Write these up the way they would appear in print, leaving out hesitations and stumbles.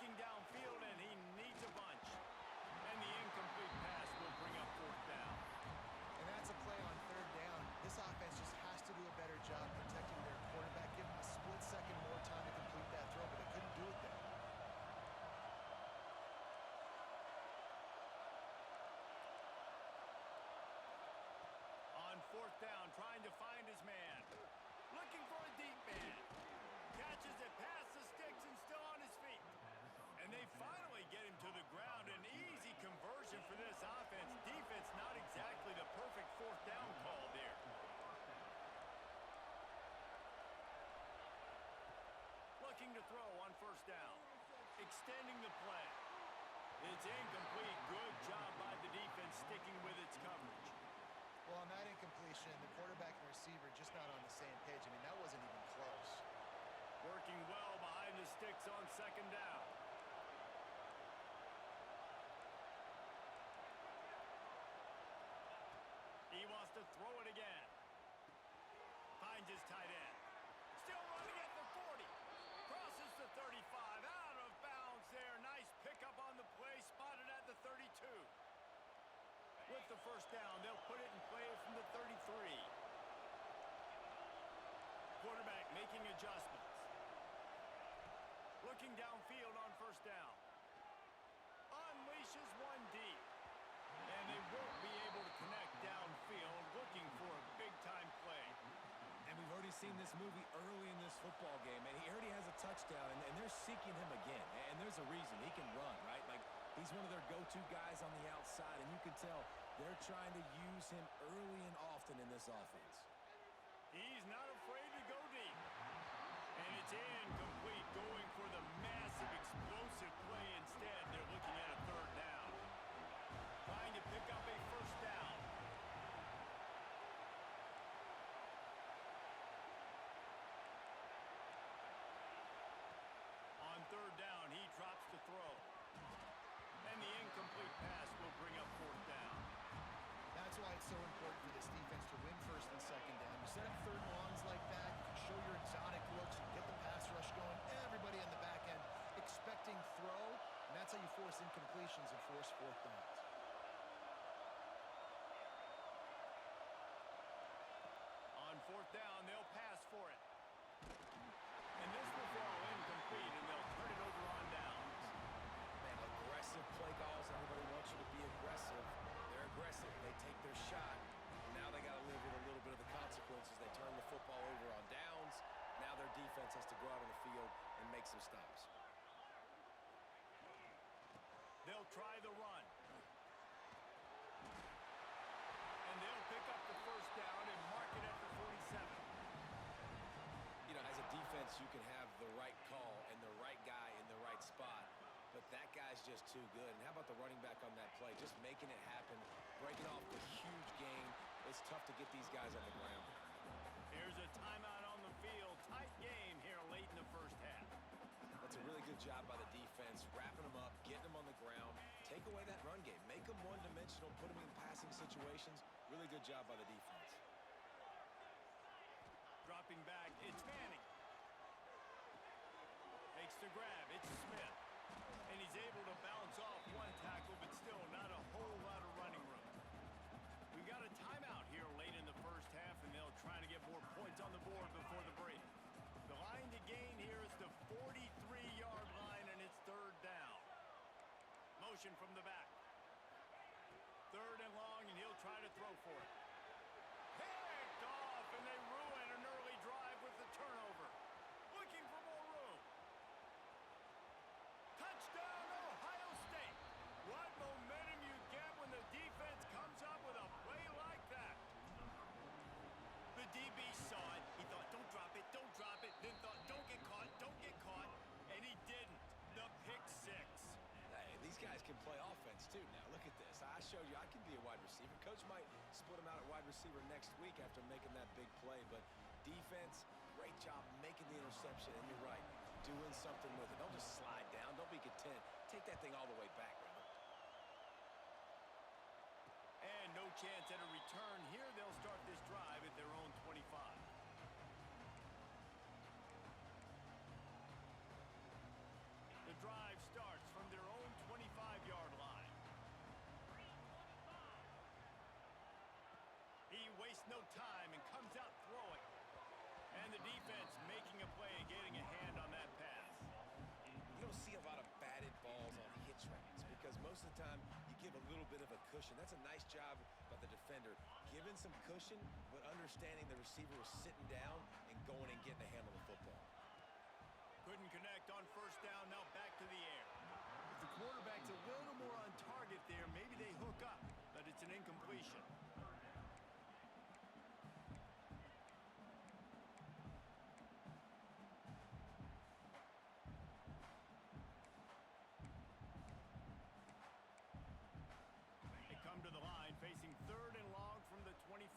Looking downfield, and he needs a bunch. And the incomplete pass will bring up fourth down. And that's a play on third down. This offense just has to do a better job protecting their quarterback, give him a split second more time to complete that throw, but they couldn't do it there. On fourth down, trying to find his man. Looking for a deep man. Catches it past the sticks and still on his feet. And they finally get him to the ground. An easy conversion for this offense. Defense not exactly the perfect fourth down call there. Looking to throw on first down. Extending the play. It's incomplete. Good job by the defense sticking with its coverage. Well, on that incompletion, the quarterback and receiver just not on the same page. I mean, that wasn't even close. Working well behind the sticks on second down. He wants to throw it again. Finds his tight end. Still running at the 40. Crosses the 35. Out of bounds there. Nice pickup on the play. Spotted at the 32. With the first down, they'll put it in play from the 33. Quarterback making adjustments. Looking downfield on first down. Unleashes one deep. And they won't be able to connect downfield, looking for a big-time play. And we've already seen this movie early in this football game, and he already has a touchdown, and they're seeking him again. And there's a reason. He can run, right? Like, he's one of their go-to guys on the outside, and you can tell they're trying to use him early and often in this offense. He's not afraid to go deep. And it's incomplete, going for the massive, explosive play instead. They're looking at a third down. Trying to pick up a first down. On third down, he drops to throw. And the incomplete pass will bring up fourth down. That's why it's so important for this defense to win first and second down. You set up third and longs like that, you can show your exotic looks, you get the pass rush going, everybody in the back end expecting throw, and that's how you force incompletions and force fourth downs. On fourth down, they'll pass for it. And this will fall incomplete, and they'll turn it over on downs. Man, aggressive play calls. Everybody wants you to be aggressive. They're aggressive. They take their shot. Now they got to live with a little bit of the consequences. They turn the football over on downs. Now their defense has to go out on the field and make some stops. They'll try the run. And they'll pick up the first down and mark it at the 47. You know, as a defense, you can have the right call and the right guy in the right spot, but that guy's just too good. And how about the running back on that play? Just making it happen, breaking off the huge gain. It's tough to get these guys on the ground. Here's a timeout on the field. Tight game here late in the first half. That's a really good job by the defense, wrapping them up, getting them on the ground, take away that run game, make them one-dimensional, put them in passing situations. Really good job by the defense. Dropping back, it's Manning. Takes the grab, it's Smith. And he's able to bounce off one tackle, but still not a whole lot of running room. We've got a timeout here late in the first half, and they'll try to get more points on the board before the break. The line to gain here is the 43-yard line, and it's third down. Motion from the back. Third and long, and he'll try to throw for it. Picked off, and they ruin an early drive with the turnover. Looking for more room. Touchdown, Ohio State. What momentum you get when the defense comes up with a play like that. The DB saw it. He thought, don't drop it, then thought, don't get caught, and he didn't. The pick six. Hey, these guys can play offense too now. Look at this. I showed you I can be a wide receiver. Coach might split him out at wide receiver next week after making that big play, but defense, great job making the interception, and you're right, doing something with it. Don't just slide down. Don't be content. Take that thing all the way back, brother. And no chance at a return here. They'll start this drive at their own 25. The drive starts. cushion. That's a nice job by the defender, giving some cushion, but understanding the receiver was sitting down and going and getting a hand on the football. Couldn't connect on first down, now back to the air. If the quarterback's a little more on target there, maybe they hook up, but it's an incompletion. They come to the line, facing third and long from the 25.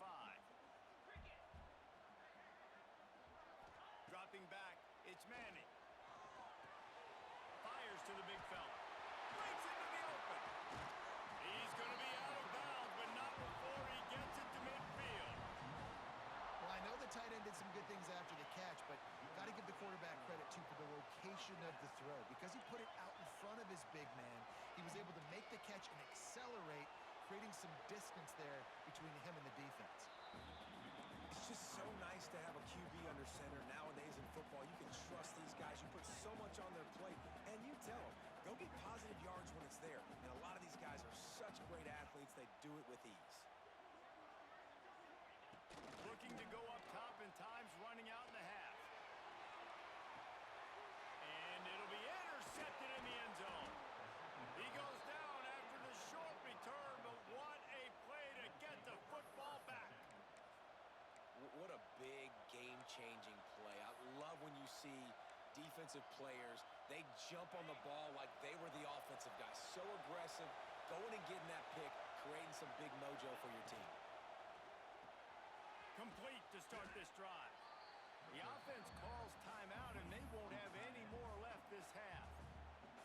Dropping back, it's Manning. Fires to the big fella. Breaks into the open. He's going to be out of bounds, but not before he gets it to midfield. Well, I know the tight end did some good things after the catch, but got to give the quarterback credit, too, for the location of the throw. Because he put it out in front of his big man, he was able to make the catch and accelerate, creating some distance there between him and the defense. It's just so nice to have a QB under center. Nowadays in football, you can trust these guys. You put so much on their plate, and you tell them, go get positive yards when it's there. And a lot of these guys are such great athletes, they do it with ease. Looking to go up top, and time's running out in the half. And it'll be intercepted in the end zone. He goes down after the short return, but what a play to get the football back. What a big game-changing play. I love when you see defensive players, they jump on the ball like they were the offensive guys. So aggressive, going and getting that pick, creating some big mojo for your team. Complete to start this drive. The offense calls timeout, and they won't have any more left this half.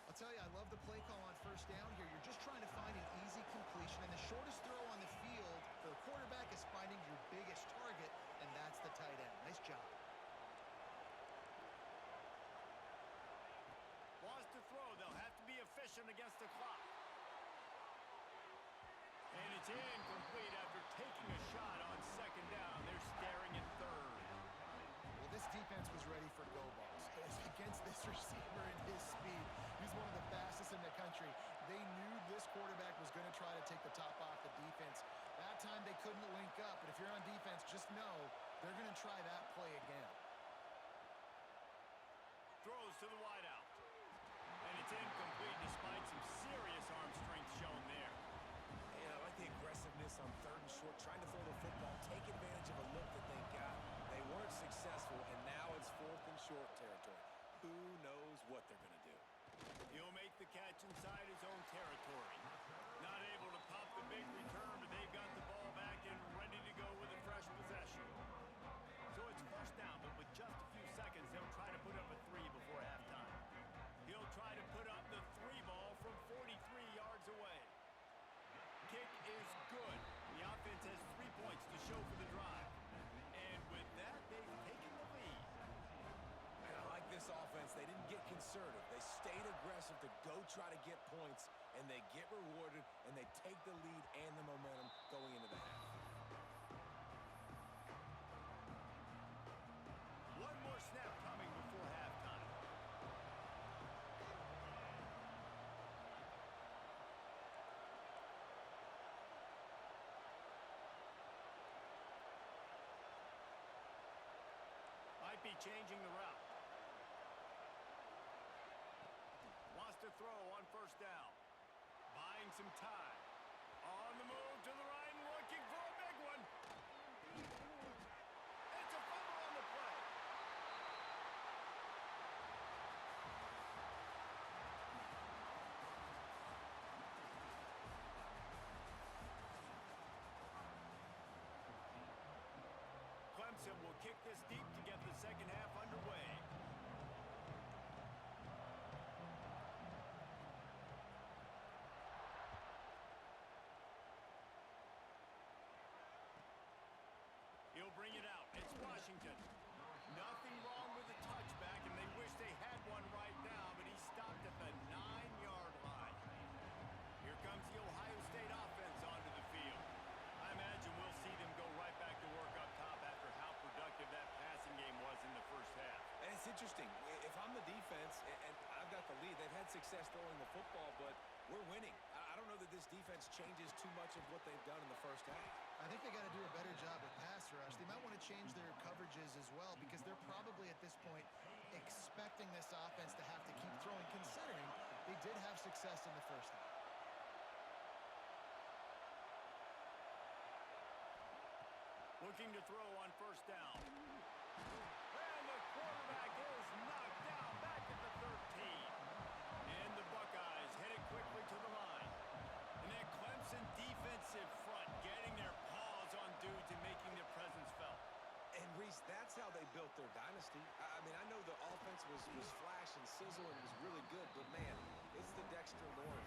I'll tell you, I love the play call on first down here. You're just trying to find an easy completion, and the shortest throw on the field for the quarterback is finding your biggest target, and that's the tight end. Nice job. Wants to throw. They'll have to be efficient against the clock. And it's incomplete after taking a shot on second down. They're staring at third. Well, this defense was ready for go balls. Against this receiver and his speed, he's one of the fastest in the country. They knew this quarterback was going to try to take the top off the defense. That time they couldn't link up, but if you're on defense, just know they're going to try that play again. Throws to the wideout. And it's incomplete despite some serious arm strength shown there. Yeah, I like the aggressiveness on third and short, trying to throw the football, take advantage of a look that they got. They weren't successful, and now it's fourth and short territory. Who knows what they're going to do? He'll make the catch inside his own territory. Not able to pop the big return, but they've got the ball back and ready to go with a fresh possession. So it's first down, but with just a few seconds, they'll try to put up a three before halftime. He'll try to put up the three ball from 43 yards away. Kick is good. The offense has 3 points to show for the drive. And with that, they've taken the lead. And I like this offense. They didn't get conservative. They stayed aggressive to go try to get points, and they get rewarded, and they take the lead and the momentum going into the half. One more snap coming before halftime. Might be changing the route. Wants to throw on first down. Buying some time. On the move to the right and looking for a big one. It's a fumble on the play. Clemson will kick this deep to get the second half underway. He'll bring it out. It's Washington. Nothing wrong with the touchback, and they wish they had one right now, but he stopped at the 9-yard line. Here comes the Ohio State offense onto the field. I imagine we'll see them go right back to work up top after how productive that passing game was in the first half. And it's interesting. If I'm the defense and I've got the lead, they've had success throwing the football, but we're winning. I I don't know that this defense changes too much of what they've done in the first half. I think they got to do a better job with pass rush. They might want to change their coverages as well because they're probably at this point expecting this offense to have to keep throwing, considering they did have success in the first half. Looking to throw on first down. And the quarterback is knocked down back at the 13. And the Buckeyes headed quickly to the line. And that Clemson defensive front getting their paws on dudes and making their presence felt. And, Reese, that's how they built their dynasty. I mean, I know the offense was flash and sizzle and was really good, but, man, it's the Dexter Lawrence